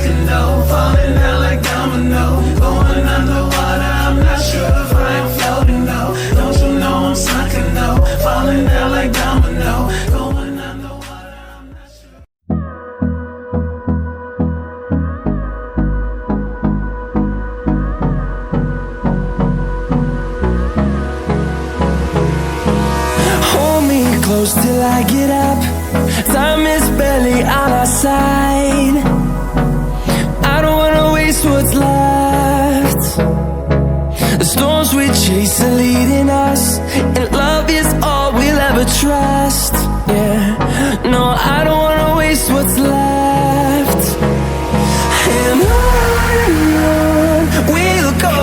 can know. Falling down like domino, going underwater. I'm not sure if I am floating, no. Don't you know I'm sunken, no. Falling down like domino, going underwater. I'm not sure. Hold me close till I get up. Time is barely on our side. I don't wanna waste what's left. The storms we chase are leading us, and love is all we'll ever trust. Yeah, no, I don't wanna waste what's left. And on we'll go,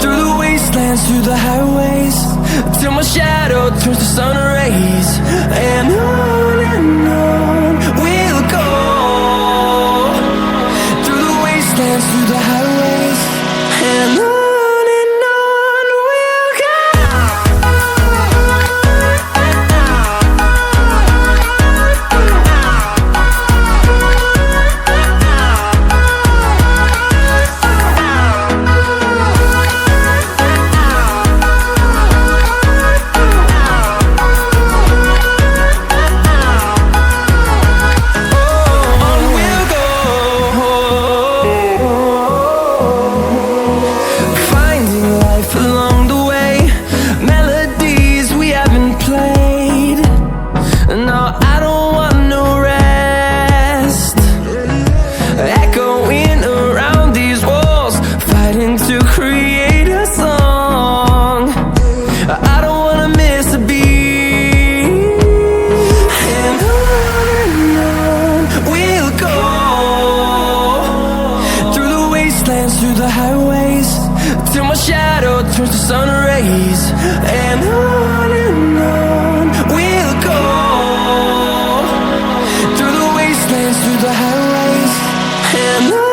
through the wastelands, through the highways, till my shadow turns to sun rays. And on we'll go, through the wastelands, through the highways, and on we'll go. To create a song, I don't wanna miss a beat. And on we'll go, through the wastelands, through the highways, till my shadow turns to sun rays. And on we'll go, through the wastelands, through the highways, and on.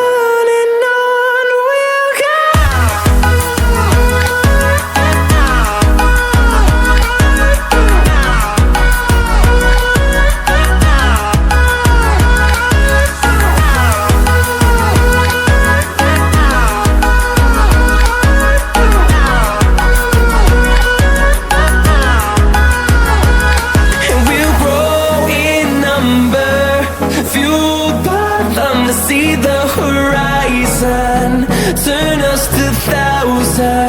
See the horizon, turn us to thousands.